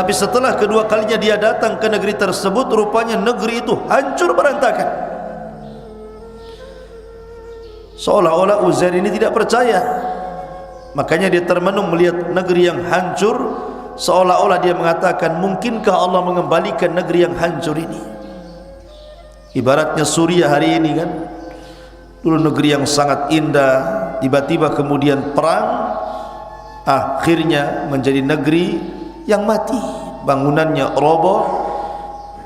Tapi setelah kedua kalinya dia datang ke negeri tersebut, rupanya negeri itu hancur berantakan. Seolah-olah Uzair ini tidak percaya. Makanya dia termenung melihat negeri yang hancur, seolah-olah dia mengatakan, mungkinkah Allah mengembalikan negeri yang hancur ini? Ibaratnya Suriah hari ini kan, dulu negeri yang sangat indah, tiba-tiba kemudian perang, akhirnya menjadi negeri yang mati, bangunannya roboh.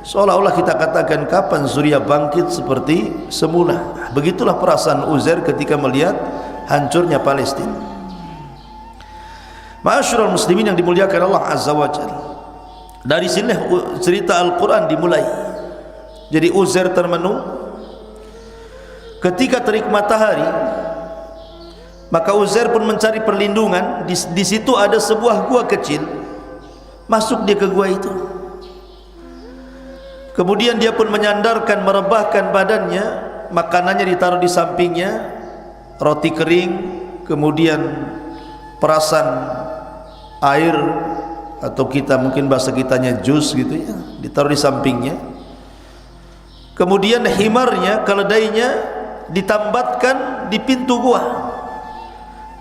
Seolah-olah kita katakan, kapan Suriah bangkit seperti semula? Begitulah perasaan Uzair ketika melihat hancurnya Palestina. Ma'asyiral muslimin yang dimuliakan Allah Azza wa Jalla, dari sini cerita Al-Quran dimulai. Jadi Uzair termenung ketika terik matahari, maka Uzair pun mencari perlindungan. Di situ ada sebuah gua kecil, masuk dia ke gua itu. Kemudian dia pun menyandarkan, merebahkan badannya, makanannya ditaruh di sampingnya, roti kering, kemudian perasan air, atau kita mungkin bahasa kitanya jus gitu ya, ditaruh di sampingnya. Kemudian himarnya, keledainya ditambatkan di pintu gua,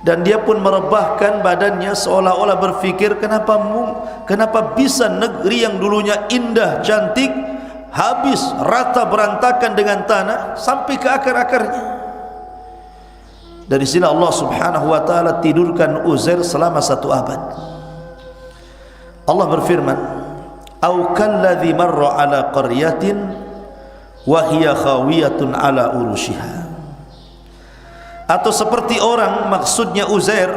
dan dia pun merebahkan badannya seolah-olah berfikir, kenapa bisa negeri yang dulunya indah, cantik, habis rata berantakan dengan tanah sampai ke akar-akarnya. Dari sini Allah Subhanahu wa taala tidurkan Uzair selama 1 abad. Allah berfirman, "Au kalladzi marra ala qaryatin wa hiya khawiyatun ala urushiha." Atau seperti orang, maksudnya Uzair,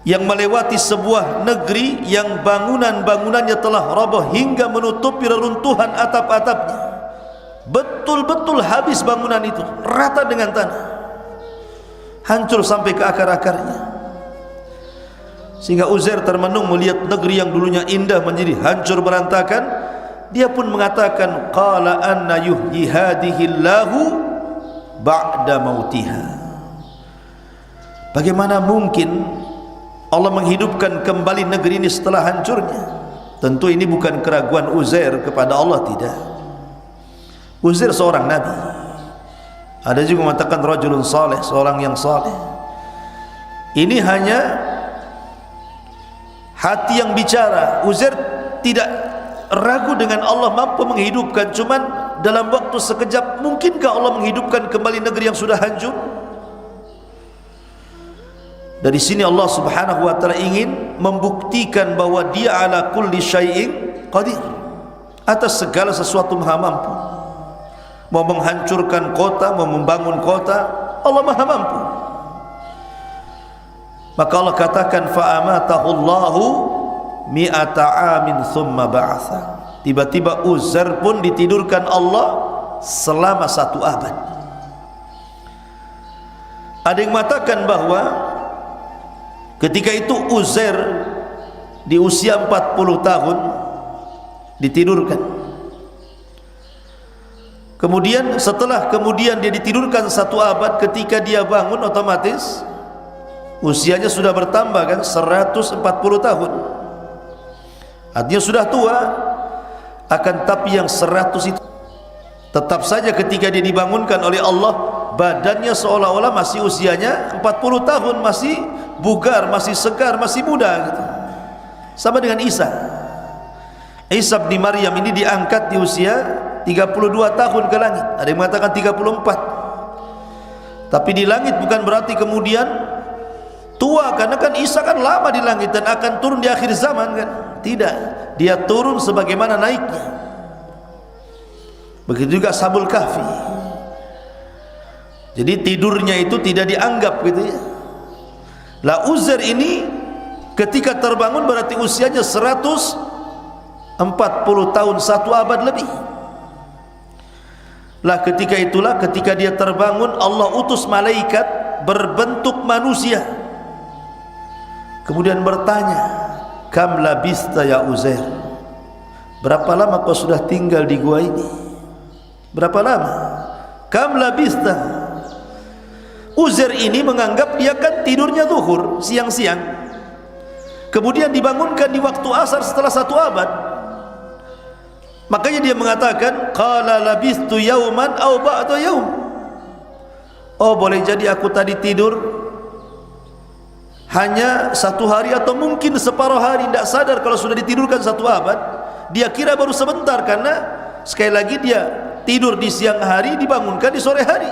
yang melewati sebuah negeri yang bangunan-bangunannya telah roboh hingga menutupi reruntuhan atap-atapnya. Betul-betul habis bangunan itu, rata dengan tanah, hancur sampai ke akar-akarnya. Sehingga Uzair termenung melihat negeri yang dulunya indah menjadi hancur berantakan. Dia pun mengatakan, qala anna yuhyi hadihillahu ba'da mautiha. Bagaimana mungkin Allah menghidupkan kembali negeri ini setelah hancurnya? Tentu ini bukan keraguan Uzair kepada Allah, tidak. Uzair seorang nabi. Ada juga mengatakan rajulun saleh, seorang yang saleh. Ini hanya hati yang bicara. Uzair tidak ragu dengan Allah mampu menghidupkan, cuman dalam waktu sekejap. Mungkinkah Allah menghidupkan kembali negeri yang sudah hancur? Dari sini Allah Subhanahu wa taala ingin membuktikan bahwa Dia ala kulli syai'in qadir, atas segala sesuatu maha mampu. Mau menghancurkan kota, mau membangun kota, Allah maha mampu. Maka Allah katakan, fa amatahu Allahu mi'ata amin thumma ba'atha. Tiba-tiba Uzair pun ditidurkan Allah selama 1 abad. Ada yang mengatakan bahwa ketika itu Uzair di usia 40 tahun ditidurkan. Kemudian setelah dia ditidurkan 1 abad, ketika dia bangun otomatis usianya sudah bertambah kan, 140 tahun. Artinya sudah tua. Akan tapi yang 100 itu tetap saja ketika dia dibangunkan oleh Allah, badannya seolah-olah masih usianya 40 tahun, masih bugar, masih segar, masih muda gitu. Sama dengan Isa bin Maryam ini diangkat di usia 32 tahun ke langit. Ada yang mengatakan 34. Tapi di langit bukan berarti kemudian tua, karena kan Isa kan lama di langit dan akan turun di akhir zaman kan. Tidak, dia turun sebagaimana naiknya. Begitu juga Ashabul Kahfi. Jadi tidurnya itu tidak dianggap gitu ya. Lah Uzair ini ketika terbangun berarti usianya 140 tahun, 1 abad lebih. Lah ketika itulah, ketika dia terbangun, Allah utus malaikat berbentuk manusia. Kemudian bertanya, kam labista ya Uzair, berapa lama kau sudah tinggal di gua ini? Berapa lama? Kam labista. Uzair ini menganggap dia kan tidurnya zuhur, siang-siang. kemudian dibangunkan di waktu asar setelah 1 abad. Makanya dia mengatakan qala labistu yauman aw ba'da yaum. Oh, boleh jadi aku tadi tidur hanya 1 hari atau mungkin separuh hari, tidak sadar kalau sudah ditidurkan 1 abad. Dia kira baru sebentar, karena sekali lagi dia tidur di siang hari, dibangunkan di sore hari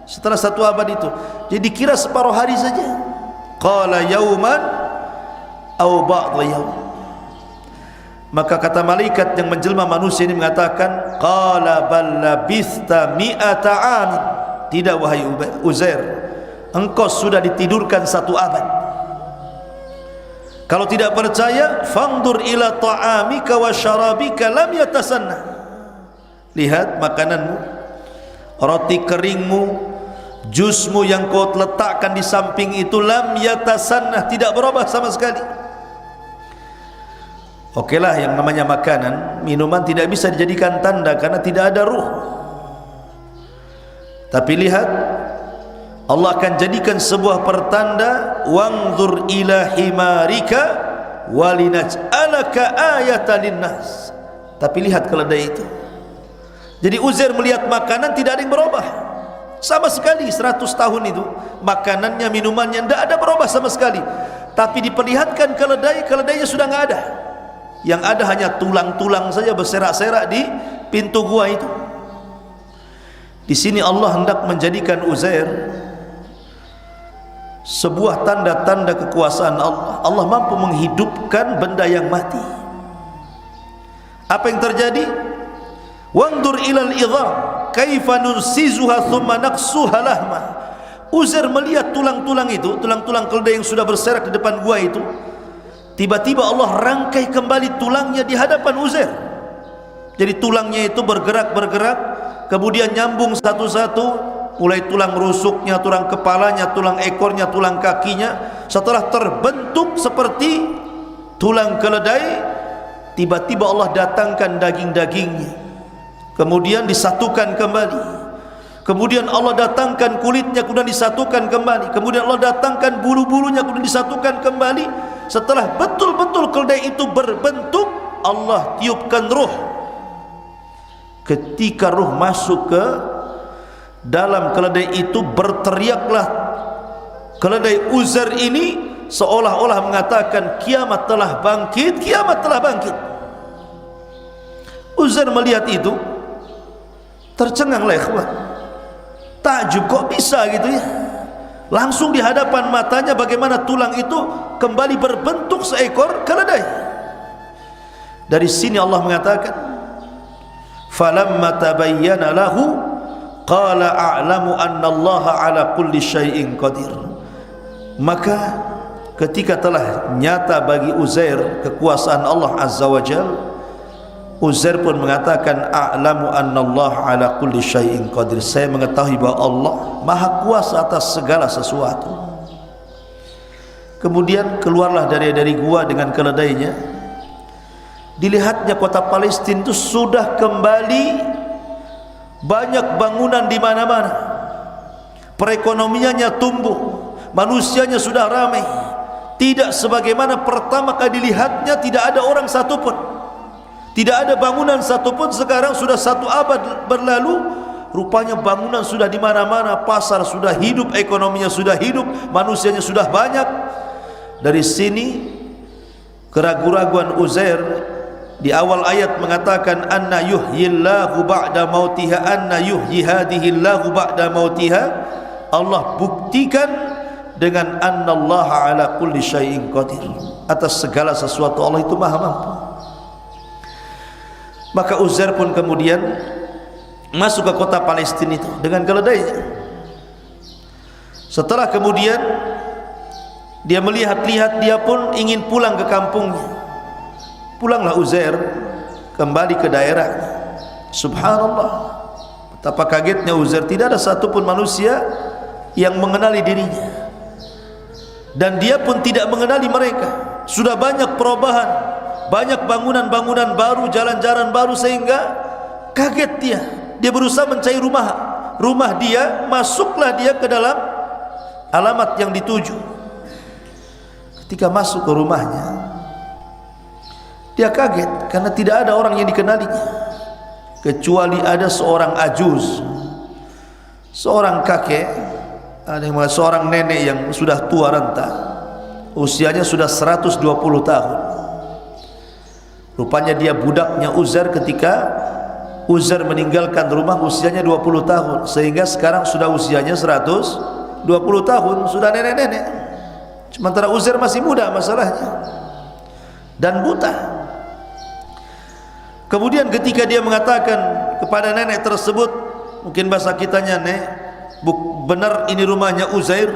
setelah 1 abad itu. Jadi kira separuh hari saja. Qala yauman aw ba'da yaum. Maka kata malaikat yang menjelma manusia ini mengatakan, qala bal labista mi'ata amin. Tidak wahai Uzair, engkau sudah ditidurkan 1 abad. Kalau tidak percaya, fangdur ila ta'amika wa syarabika lam yatasanna. Lihat makananmu, roti keringmu, jusmu yang kau letakkan di samping itu, lam yatasanna, tidak berubah sama sekali. Okelah, yang namanya makanan, minuman tidak bisa dijadikan tanda karena tidak ada ruh. Tapi lihat, Allah akan jadikan sebuah pertanda, wangzur ila himarika walinaj'alaka ayatan linnas. Tapi lihat keledai itu. Jadi Uzair melihat makanan tidak ada yang berubah sama sekali. 100 tahun itu makanannya, minumannya tidak ada berubah sama sekali. Tapi diperlihatkan keledai, keledainya sudah nggak ada. Yang ada hanya tulang-tulang saja berserak-serak di pintu gua itu. Di sini Allah hendak menjadikan Uzair sebuah tanda-tanda kekuasaan Allah. Allah mampu menghidupkan benda yang mati. Apa yang terjadi? Wandur ilal idham kaifa nursizuha thumma naqsuha lahma. Uzair melihat tulang-tulang itu, tulang-tulang keledai yang sudah berserak di depan gua itu. Tiba-tiba Allah rangkai kembali tulangnya di hadapan Uzair. Jadi tulangnya itu bergerak-bergerak, kemudian nyambung satu-satu, mulai tulang rusuknya, tulang kepalanya, tulang ekornya, tulang kakinya. Setelah terbentuk seperti tulang keledai, tiba-tiba Allah datangkan daging-dagingnya, kemudian disatukan kembali. Kemudian Allah datangkan kulitnya, kemudian disatukan kembali. Kemudian Allah datangkan bulu-bulunya, kemudian disatukan kembali. Setelah betul-betul keledai itu berbentuk, Allah tiupkan ruh. Ketika ruh masuk ke dalam keledai itu, berteriaklah keledai Uzair ini seolah-olah mengatakan, kiamat telah bangkit, kiamat telah bangkit. Uzair melihat itu tercenganglah ikhwan, takjub, kok bisa gitu ya. Langsung di hadapan matanya bagaimana tulang itu kembali berbentuk seekor keledai. Dari sini Allah mengatakan, falamma tabayyana lahu qala a'lamu anna Allah ala kulli syai'in qadir. Maka ketika telah nyata bagi Uzair kekuasaan Allah Azza wa Jalla, Uzair pun mengatakan, a'lamu annallaha ala kulli syai'in qadir. Saya mengetahui bahwa Allah maha kuasa atas segala sesuatu. Kemudian keluarlah dari gua dengan keledainya. Dilihatnya kota Palestina itu sudah kembali banyak bangunan di mana-mana. Perekonomiannya tumbuh, manusianya sudah ramai. Tidak sebagaimana pertama kali dilihatnya, tidak ada orang satupun. Tidak ada bangunan satupun. Sekarang sudah 1 abad berlalu, rupanya bangunan sudah di mana-mana, pasar sudah hidup, ekonominya sudah hidup, manusianya sudah banyak. Dari sini keraguan-raguan Uzair di awal ayat mengatakan, anna yuhyillahu ba'da mautiha, anna yuhyi hadihillahu ba'da mautiha. Allah buktikan dengan annallaha ala kulli syai'in qadir. Atas segala sesuatu Allah itu maha mampu. Maka Uzair pun kemudian masuk ke kota Palestina itu dengan keledainya. Setelah kemudian dia melihat-lihat, dia pun ingin pulang ke kampungnya. Pulanglah Uzair kembali ke daerahnya. Subhanallah, betapa kagetnya Uzair. Tidak ada satupun manusia yang mengenali dirinya, dan dia pun tidak mengenali mereka. Sudah banyak perubahan, banyak bangunan-bangunan baru, jalan-jalan baru, sehingga kaget dia. Dia berusaha mencari rumah dia. Masuklah dia ke dalam alamat yang dituju. ketika masuk ke rumahnya, dia kaget karena tidak ada orang yang dikenalinya kecuali ada seorang ajuz, seorang kakek, seorang nenek yang sudah tua renta, usianya sudah 120 tahun. Rupanya dia budaknya Uzair ketika Uzair meninggalkan rumah usianya 20 tahun, sehingga sekarang sudah usianya 120 tahun, sudah nenek-nenek. Sementara Uzair masih muda masalahnya dan buta. Kemudian ketika dia mengatakan kepada nenek tersebut, mungkin bahasa kitanya, "Nek, benar ini rumahnya Uzair?"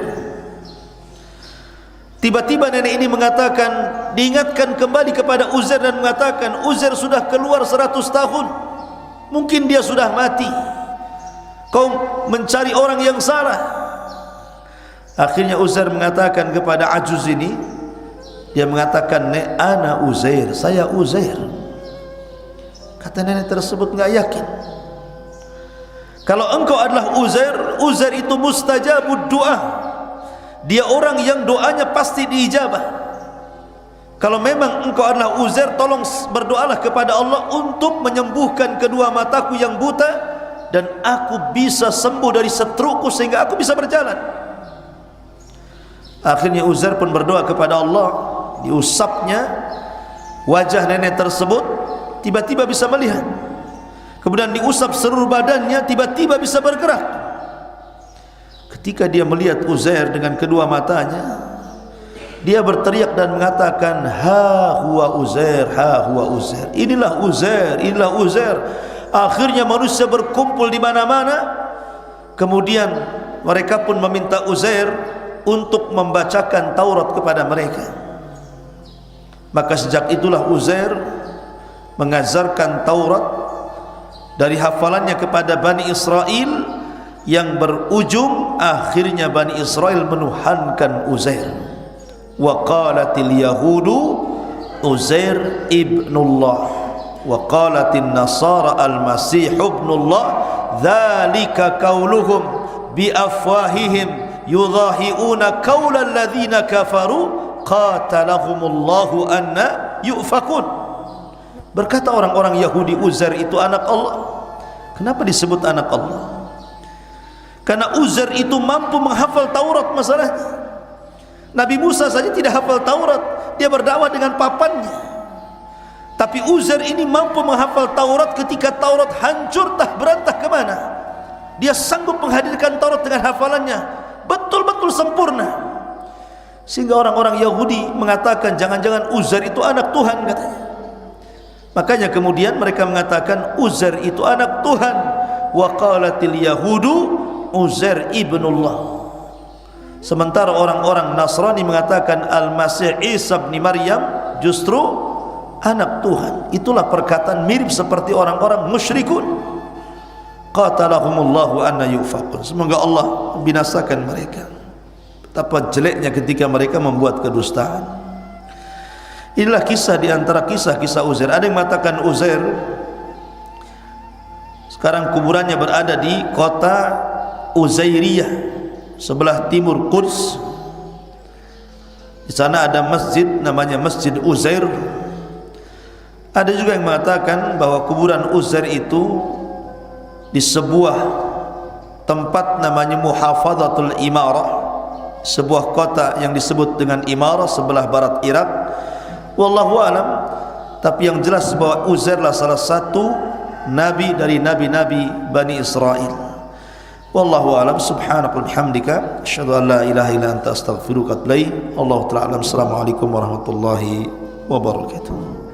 Tiba-tiba nenek ini mengatakan, diingatkan kembali kepada Uzair dan mengatakan, "Uzair sudah keluar 100 tahun, mungkin dia sudah mati. Kau mencari orang yang salah." Akhirnya Uzair mengatakan kepada ajuz ini, dia mengatakan, "Nek, ana Uzair, saya Uzair." Kata nenek tersebut, "Enggak yakin. Kalau engkau adalah Uzair, Uzair itu mustajabud doa. Dia orang yang doanya pasti diijabah. Kalau memang engkau adalah Uzair, tolong berdoalah kepada Allah untuk menyembuhkan kedua mataku yang buta dan aku bisa sembuh dari stroke sehingga aku bisa berjalan." Akhirnya Uzair pun berdoa kepada Allah, diusapnya wajah nenek tersebut, tiba-tiba bisa melihat. Kemudian diusap seluruh badannya, tiba-tiba bisa bergerak. Ketika dia melihat Uzair dengan kedua matanya, dia berteriak dan mengatakan, "Ha huwa Uzair, ha huwa Uzair." Inilah Uzair, inilah Uzair. Akhirnya manusia berkumpul di mana-mana. Kemudian mereka pun meminta Uzair untuk membacakan Taurat kepada mereka. Maka sejak itulah Uzair mengajarkan Taurat dari hafalannya kepada Bani Israel, yang berujung akhirnya Bani Israel menuhankan Uzair. Wa qalatil yahudu Uzair ibnullah wa qalatin nasara al-masih ibnullah dzalika qauluhum bi afwahihim yudhahiuna qaulal ladzina kafaru qatalahumullahu anna yufakun. Berkata orang-orang Yahudi, Uzair itu anak Allah. Kenapa disebut anak Allah? Karena Uzair itu mampu menghafal Taurat masalahnya. Nabi Musa saja tidak hafal Taurat, dia berdakwah dengan papannya. Tapi Uzair ini mampu menghafal Taurat ketika Taurat hancur tak berantah kemana. Dia sanggup menghadirkan Taurat dengan hafalannya, betul-betul sempurna. Sehingga orang-orang Yahudi mengatakan, jangan-jangan Uzair itu anak Tuhan katanya. Makanya kemudian mereka mengatakan Uzair itu anak Tuhan. Wa qalatil yahudu Uzair ibnullah. Sementara orang-orang Nasrani mengatakan Al-Masih Isa bin Maryam justru anak Tuhan. Itulah perkataan mirip seperti orang-orang musyrikun. Qatalahumullahu anna yufakun. Semoga Allah binasakan mereka. Betapa jeleknya ketika mereka membuat kedustaan. Inilah kisah di antara kisah-kisah Uzair. Ada yang mengatakan Uzair sekarang kuburannya berada di kota Uzairiyah, sebelah timur Quds. Di sana ada masjid namanya Masjid Uzair. Ada juga yang mengatakan bahwa kuburan Uzair itu di sebuah tempat namanya Muhafadhatul Imarah, sebuah kota yang disebut dengan Imarah sebelah barat Irak. Wallahu alam. Tapi yang jelas bahwa Uzair adalah salah satu nabi dari nabi-nabi Bani Israel. Wallahu alam. Subhanaka wa bihamdika asyhadu an la ilaha illa anta astaghfiruka wa atubu ilaik. Allahu ta'ala alam. Assalamualaikum warahmatullahi wabarakatuh.